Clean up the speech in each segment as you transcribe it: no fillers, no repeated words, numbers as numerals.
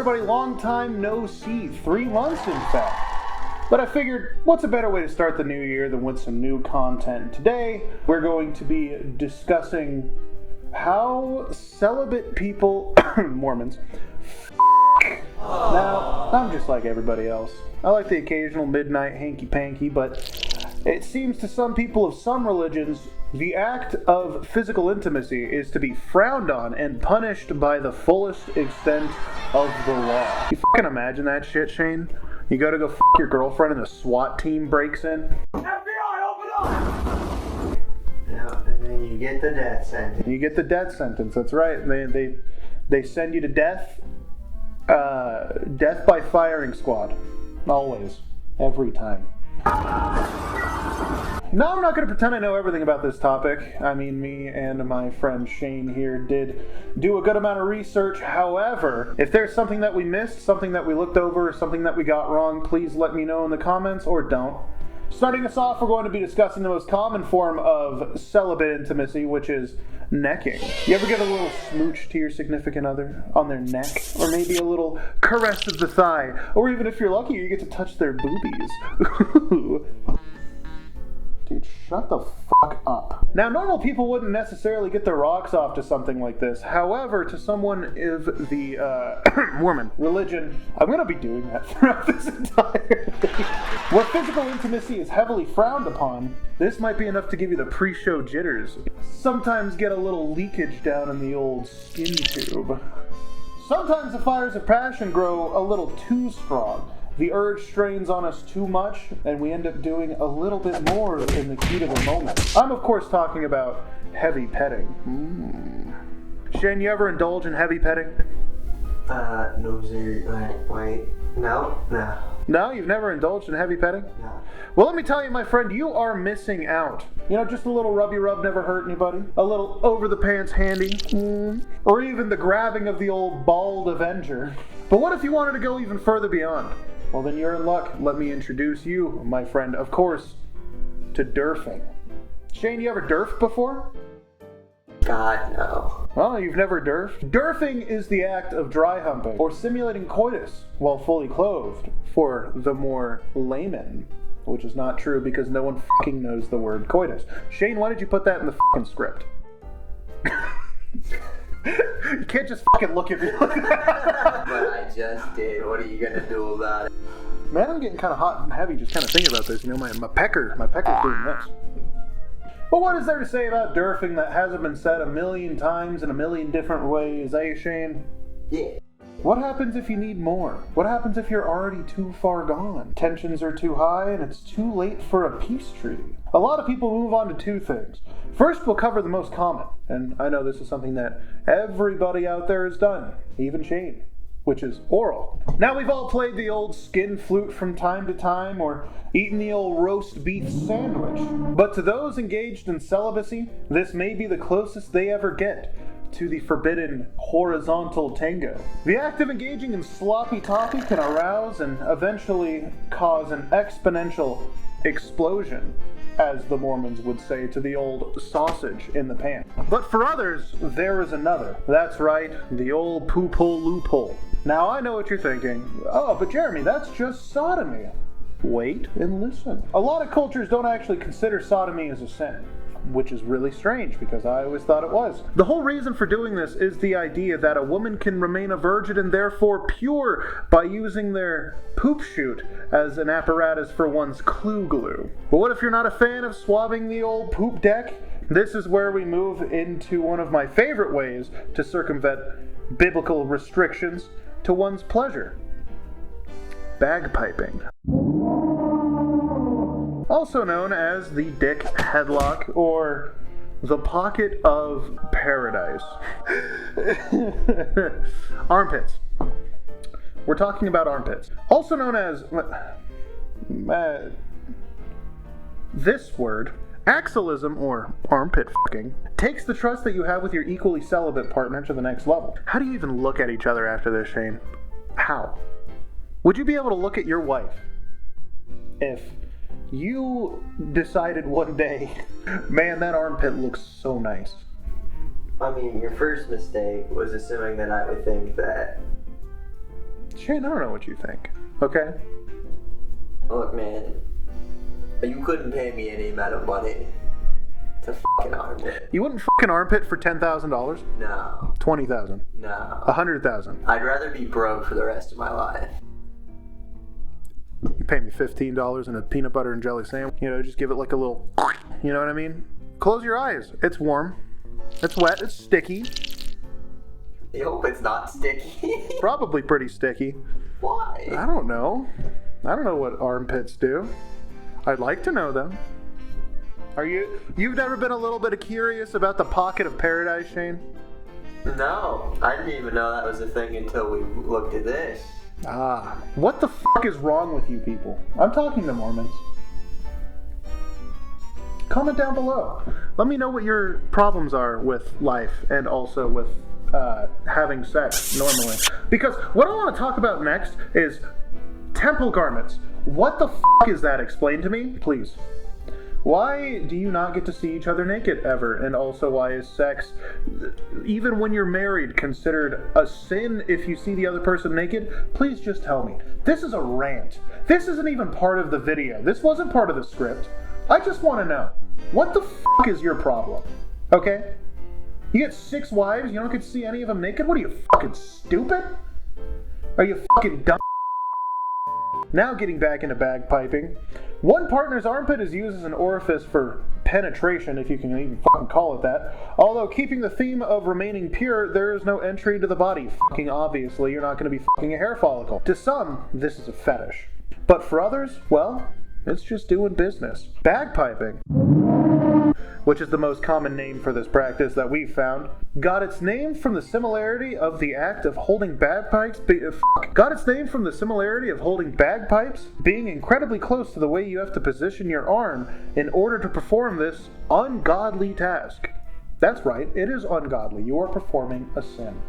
everybody, long time no see. 3 months, in fact. But I figured, what's a better way to start the new year than with some new content? Today, we're going to be discussing how celibate people, Mormons, Now, I'm just like everybody else. I like the occasional midnight hanky-panky, but it seems to some people of some religions, the act of physical intimacy is to be frowned on and punished by the fullest extent of the law. You fucking imagine that shit, Shane? You go to go fuck your girlfriend and the SWAT team breaks in? FBI, open up! Yeah, and then you get the death sentence. You get the death sentence, that's right. They send you to death. Death by firing squad. Always. Every time. No, I'm not going to pretend I know everything about this topic. I mean, me and my friend Shane here did do a good amount of research. However, if there's something that we missed, something that we looked over, something that we got wrong, please let me know in the comments, or don't. Starting us off, we're going to be discussing the most common form of celibate intimacy, which is necking. You ever get a little smooch to your significant other on their neck? Or maybe a little caress of the thigh? Or even if you're lucky, you get to touch their boobies. Dude, shut the fuck up. Now, normal people wouldn't necessarily get their rocks off to something like this. However, to someone of the Mormon religion, I'm going to be doing that throughout this entire thing. Where physical intimacy is heavily frowned upon, this might be enough to give you the pre-show jitters. Sometimes get a little leakage down in the old skin tube. Sometimes the fires of passion grow a little too strong. The urge strains on us too much, and we end up doing a little bit more in the heat of the moment. I'm, of course, talking about heavy petting. Shane, you ever indulge in heavy petting? No, sir. Wait. No? No. No? You've never indulged in heavy petting? No. Well, let me tell you, my friend, you are missing out. You know, just a little rubby rub never hurt anybody. A little over-the-pants handy. Or even the grabbing of the old bald Avenger. But what if you wanted to go even further beyond? Well, then you're in luck. Let me introduce you, my friend, of course, to derfing. Shane, you ever derfed before? God, no. Oh, you've never derfed? Derfing is the act of dry humping, or simulating coitus while fully clothed, for the more layman. Which is not true because no one fucking knows the word coitus. Shane, why did you put that in the fucking script? You can't just fucking look at me like that. But I just did. What are you gonna do about it? Man, I'm getting kind of hot and heavy just kind of thinking about this. You know, my pecker's doing this. But what is there to say about derfing that hasn't been said a million times in a million different ways, eh, Shane? Yeah. What happens if you need more? What happens if you're already too far gone? Tensions are too high and it's too late for a peace treaty. A lot of people move on to 2 things. First, we'll cover the most common, and I know this is something that everybody out there has done, even Shane, which is oral. Now, we've all played the old skin flute from time to time, or eaten the old roast beef sandwich. But to those engaged in celibacy, this may be the closest they ever get to the forbidden horizontal tango. The act of engaging in sloppy toppy can arouse and eventually cause an exponential explosion, as the Mormons would say to the old sausage in the pan. But for others, there is another. That's right, the old poophole loophole. Now I know what you're thinking. Oh, but Jeremy, that's just sodomy. Wait and listen. A lot of cultures don't actually consider sodomy as a sin, which is really strange because I always thought it was. The whole reason for doing this is the idea that a woman can remain a virgin and therefore pure by using their poop chute as an apparatus for one's clue glue. But what if you're not a fan of swabbing the old poop deck? This is where we move into one of my favorite ways to circumvent biblical restrictions to one's pleasure. Bagpiping. Also known as the dick headlock or the pocket of paradise. Armpits. We're talking about armpits. Also known as this word, axillism or armpit fucking, takes the trust that you have with your equally celibate partner to the next level. How do you even look at each other after this, Shane? How? Would you be able to look at your wife if you decided one day, man, that armpit looks so nice? I mean, your first mistake was assuming that I would think that Shane, I don't know what you think, okay? Look, man, you couldn't pay me any amount of money to fucking armpit. You wouldn't fucking armpit for $10,000? No. $20,000? No. $100,000? I'd rather be broke for the rest of my life. You pay me $15 and a peanut butter and jelly sandwich. You know, just give it like a little, you know what I mean? Close your eyes. It's warm. It's wet. It's sticky. I hope it's not sticky. Probably pretty sticky. Why? I don't know. I don't know what armpits do. I'd like to know them. You've never been a little bit curious about the pocket of paradise, Shane? No. I didn't even know that was a thing until we looked at this. Ah. What the fuck is wrong with you people? I'm talking to Mormons. Comment down below. Let me know what your problems are with life and also with having sex normally. Because what I want to talk about next is temple garments. What the fuck is that? Explain to me, please. Why do you not get to see each other naked ever? And also, why is sex, even when you're married, considered a sin if you see the other person naked? Please just tell me. This is a rant. This isn't even part of the video. This wasn't part of the script. I just want to know, what the fuck is your problem? Okay? You get 6 wives, you don't get to see any of them naked? What are you, fucking stupid? Are you fucking dumb? Now getting back into bagpiping. One partner's armpit is used as an orifice for penetration, if you can even fucking call it that. Although keeping the theme of remaining pure, there is no entry to the body. Fucking obviously, you're not going to be fucking a hair follicle. To some, this is a fetish. But for others, well, it's just doing business. Bagpiping, which is the most common name for this practice that we've found, got its name from the similarity of the act of holding bagpipes being incredibly close to the way you have to position your arm in order to perform this ungodly task. That's right, it is ungodly. You are performing a sin.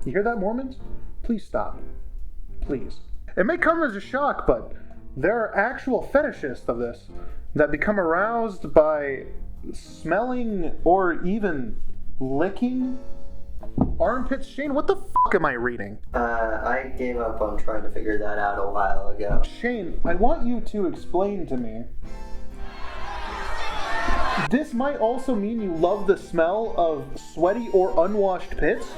You hear that, Mormons? Please stop. Please. It may come as a shock, but there are actual fetishists of this that become aroused by smelling or even licking armpits. Shane, what the fuck am I reading? I gave up on trying to figure that out a while ago. Shane, I want you to explain to me. This might also mean you love the smell of sweaty or unwashed pits?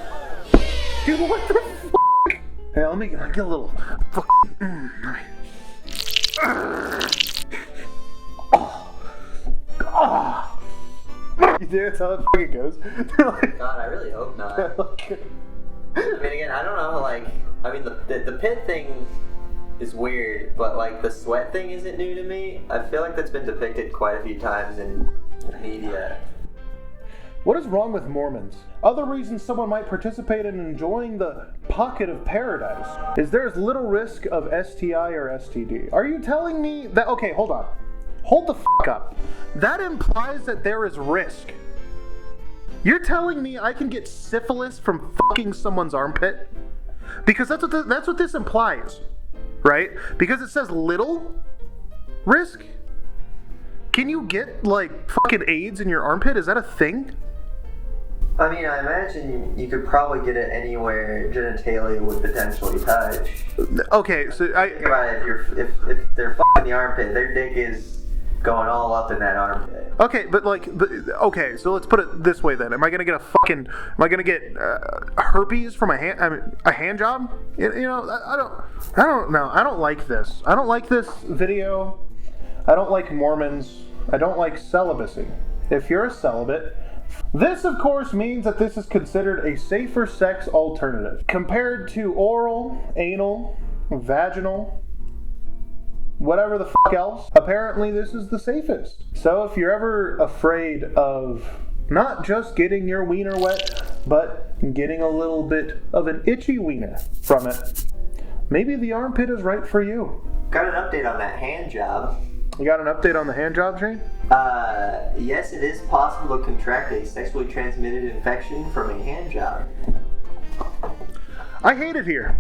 Dude, what the fuck? Hey, let me get a little fucking... You think that's how it fucking goes? God, I really hope not. I mean, again, I don't know, like, I mean, the pit thing is weird, but, like, the sweat thing isn't new to me. I feel like that's been depicted quite a few times in media. What is wrong with Mormons? Other reasons someone might participate in enjoying the pocket of paradise is there's little risk of STI or STD. Are you telling me that... Okay, hold on. Hold the fuck up. That implies that there is risk. You're telling me I can get syphilis from fucking someone's armpit? Because that's what this implies, right? Because it says little risk. Can you get, like, fucking AIDS in your armpit? Is that a thing? I mean, I imagine you could probably get it anywhere genitalia would potentially touch. Okay, so Think about it, if they're fucking the armpit, their dick is going all up in that armpit. Okay, but okay, so let's put it this way then. Am I gonna get herpes from a hand job? You know, I don't know. I don't like this. I don't like this video. I don't like Mormons. I don't like celibacy. If you're a celibate, this of course means that this is considered a safer sex alternative compared to oral, anal, vaginal, whatever the fuck else. Apparently this is the safest. So if you're ever afraid of not just getting your wiener wet, but getting a little bit of an itchy wiener from it, maybe the armpit is right for you. Got an update on that hand job. You got an update on the hand job, Shane? Yes, it is possible to contract a sexually transmitted infection from a hand job. I hate it here.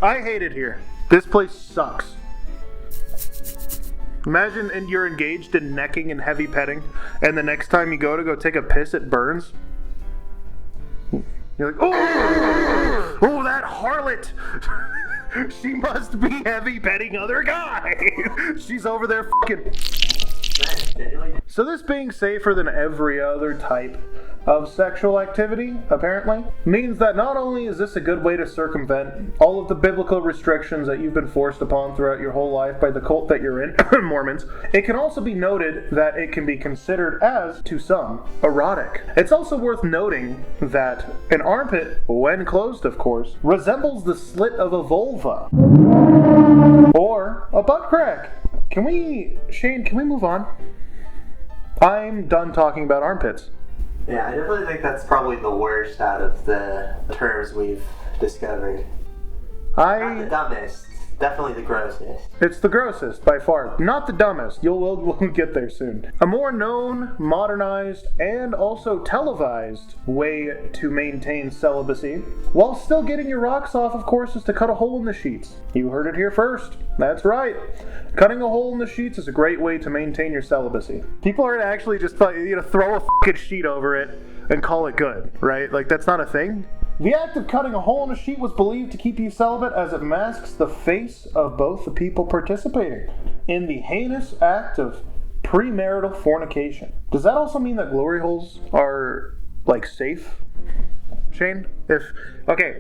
I hate it here. This place sucks. Imagine and you're engaged in necking and heavy petting, and the next time you go take a piss, it burns. You're like, oh! Oh, that harlot! She must be heavy petting other guys. She's over there fucking... So this being safer than every other type of sexual activity, apparently, means that not only is this a good way to circumvent all of the biblical restrictions that you've been forced upon throughout your whole life by the cult that you're in, Mormons, it can also be noted that it can be considered as, to some, erotic. It's also worth noting that an armpit, when closed of course, resembles the slit of a vulva. Or a butt crack. Shane, can we move on? I'm done talking about armpits. Yeah, I definitely think that's probably the worst out of the terms we've discovered. Not the dumbest, definitely the grossest. It's the grossest, by far. Not the dumbest. We'll get there soon. A more known, modernized, and also televised way to maintain celibacy, while still getting your rocks off, of course, is to cut a hole in the sheets. You heard it here first. That's right. Cutting a hole in the sheets is a great way to maintain your celibacy. People are actually just throw a fucking sheet over it and call it good, right? Like, that's not a thing. The act of cutting a hole in a sheet was believed to keep you celibate as it masks the face of both the people participating in the heinous act of premarital fornication. Does that also mean that glory holes are, like, safe? Shane?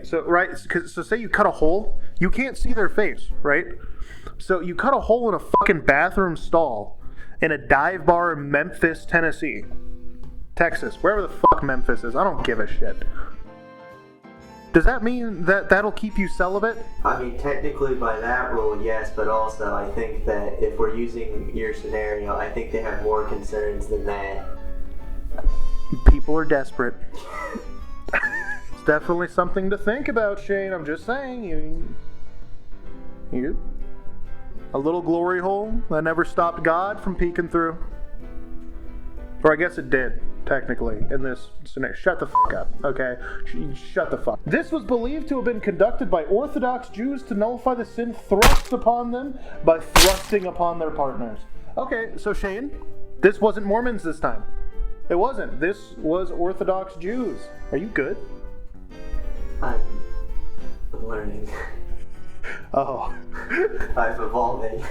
So say you cut a hole, you can't see their face, right? So you cut a hole in a fucking bathroom stall in a dive bar in Memphis, Tennessee. Texas, wherever the fuck Memphis is, I don't give a shit. Does that mean that that'll keep you celibate? I mean, technically by that rule, yes, but also I think that if we're using your scenario, I think they have more concerns than that. People are desperate. It's definitely something to think about, Shane. I'm just saying. You a little glory hole that never stopped God from peeking through. Or I guess it did, technically, in this scenario. Shut the fuck up, okay? Shut the fuck. This was believed to have been conducted by Orthodox Jews to nullify the sin thrust upon them by thrusting upon their partners. Okay, so Shane, this wasn't Mormons this time. It wasn't. This was Orthodox Jews. Are you good? I'm learning. Oh. I'm evolving.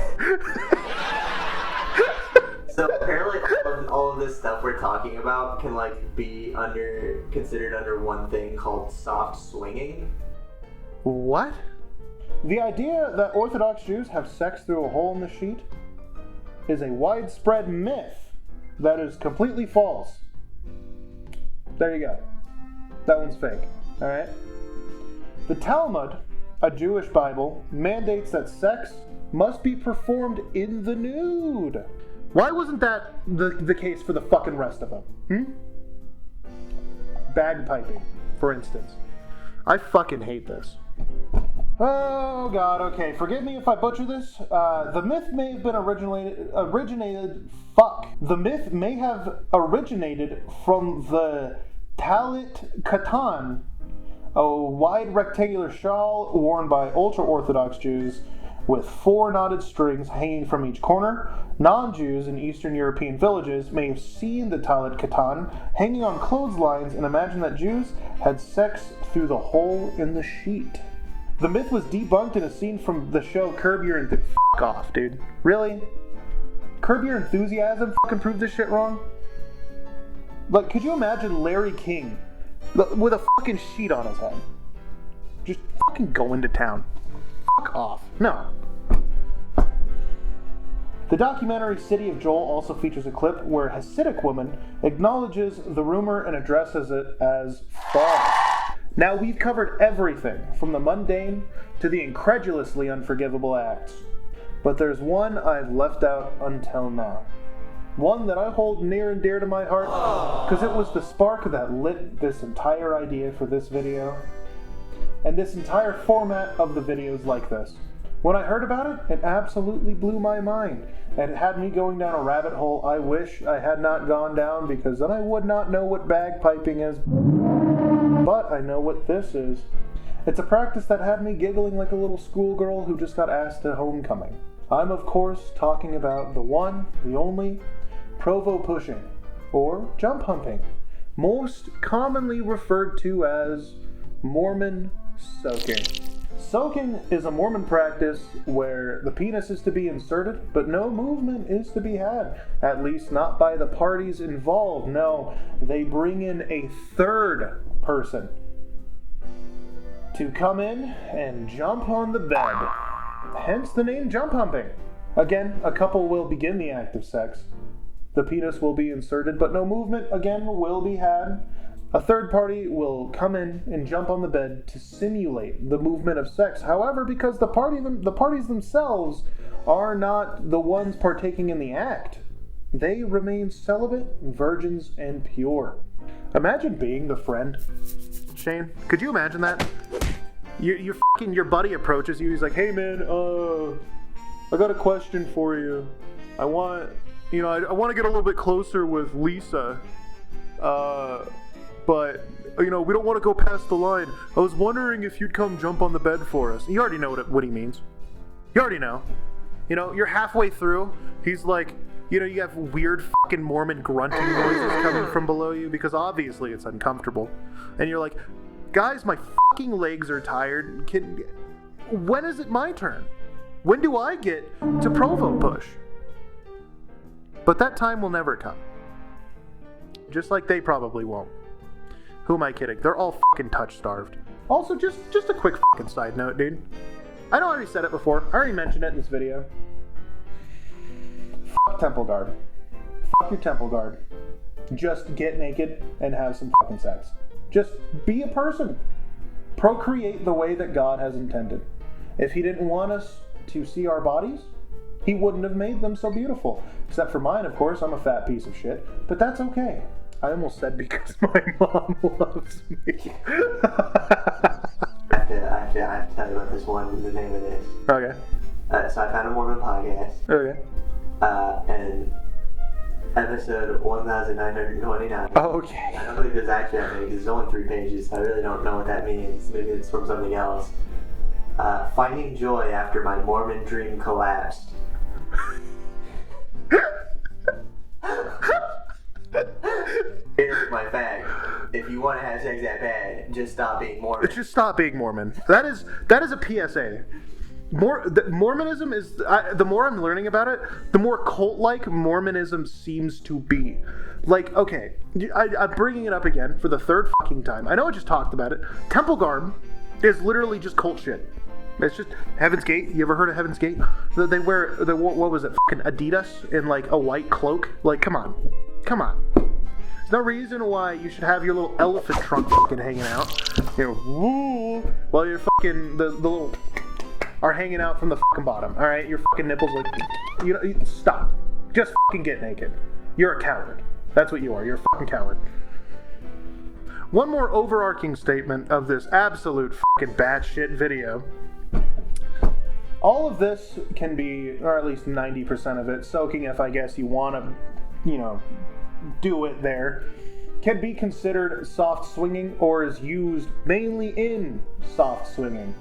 So apparently all of this stuff we're talking about can be considered under one thing called soft swinging. What? The idea that Orthodox Jews have sex through a hole in the sheet is a widespread myth that is completely false. There you go. That one's fake. Alright? The Talmud, a Jewish Bible, mandates that sex must be performed in the nude. Why wasn't that the case for the fucking rest of them? Bagpiping, for instance. I fucking hate this. Oh god, okay, forgive me if I butcher this. The myth may have been The myth may have originated from the talit katan, a wide rectangular shawl worn by ultra-Orthodox Jews with 4 knotted strings hanging from each corner. Non-Jews in Eastern European villages may have seen the talit katan hanging on clotheslines and imagined that Jews had sex through the hole in the sheet. The myth was debunked in a scene from the show Curb Your Enthusiasm. Fuck off, dude. Really? Curb Your Enthusiasm fucking proved this shit wrong? Like, could you imagine Larry King with a fucking sheet on his head? Just fucking going to town. Fuck off. No. The documentary City of Joel also features a clip where a Hasidic woman acknowledges the rumor and addresses it as false. Now, we've covered everything from the mundane to the incredulously unforgivable acts. But there's one I've left out until now. One that I hold near and dear to my heart because it was the spark that lit this entire idea for this video. And this entire format of the videos like this. When I heard about it, it absolutely blew my mind. And it had me going down a rabbit hole I wish I had not gone down, because then I would not know what bagpiping is. But I know what this is. It's a practice that had me giggling like a little schoolgirl who just got asked to homecoming. I'm of course talking about the one, the only, provo pushing, or jump humping, most commonly referred to as Mormon Soaking. Soaking is a Mormon practice where the penis is to be inserted, but no movement is to be had. At least not by the parties involved. No, they bring in a third person to come in and jump on the bed. Hence the name jump humping. Again, a couple will begin the act of sex. The penis will be inserted, but no movement, again, will be had. A third party will come in and jump on the bed to simulate the movement of sex. However, because the parties themselves are not the ones partaking in the act, they remain celibate, virgins, and pure. Imagine being the friend. Shane, could you imagine that? Your buddy approaches you, he's like, hey man, I got a question for you. I want to get a little bit closer with Lisa. But, we don't want to go past the line. I was wondering if you'd come jump on the bed for us. You already know what he means. You already know. You're halfway through. He's like, you have weird fucking Mormon grunting noises coming from below you because obviously it's uncomfortable. And you're like, guys, my fucking legs are tired. When is it my turn? When do I get to provo push? But that time will never come. Just like they probably won't. Who am I kidding? They're all fucking touch-starved. Also, just a quick fucking side note, dude. I know I already said it before. I already mentioned it in this video. Fuck temple guard. Fuck your temple guard. Just get naked and have some fucking sex. Just be a person. Procreate the way that God has intended. If he didn't want us to see our bodies, he wouldn't have made them so beautiful. Except for mine, of course. I'm a fat piece of shit. But that's okay. I almost said because my mom loves me. I have to tell you about this one, the name of this. Okay. So I found a Mormon podcast. Okay. And episode 1929. Okay. I don't believe there's actually that many because there's only 3 pages, so I really don't know what that means. Maybe it's from something else. Finding joy after my Mormon dream collapsed. Here's my fact. If you want to have sex that bad, just stop being Mormon. Just stop being Mormon. That is a PSA. Mormonism is, the more I'm learning about it, the more cult-like Mormonism seems to be. Like, okay, I'm bringing it up again for the third fucking time. I know I just talked about it. Temple garb is literally just cult shit. It's just Heaven's Gate. You ever heard of Heaven's Gate? They wear, what was it, fucking Adidas in like a white cloak? Like, come on. There's no reason why you should have your little elephant trunk fucking hanging out. Woo, while your fucking, the little, are hanging out from the fucking bottom. Alright, your fucking nipples like, stop. Just fucking get naked. You're a coward. That's what you are. You're a fucking coward. One more overarching statement of this absolute fucking batshit video. All of this can be, or at least 90% of it, soaking if I guess you want to, do it there, can be considered soft swinging or is used mainly in soft swinging.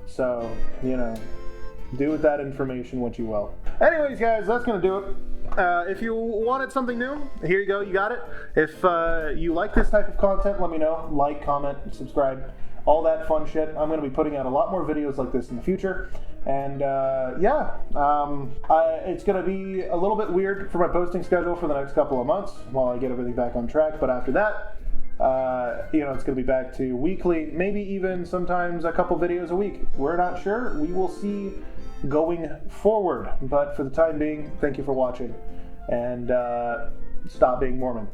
So, do with that information what you will. Anyways, guys, that's going to do it. If you wanted something new, here you go, you got it. If you like this type of content, let me know. Like, comment, subscribe, all that fun shit. I'm going to be putting out a lot more videos like this in the future. And it's going to be a little bit weird for my posting schedule for the next couple of months while I get everything back on track. But after that, it's going to be back to weekly, maybe even sometimes a couple videos a week. We're not sure. We will see going forward. But for the time being, thank you for watching. And stop being Mormon.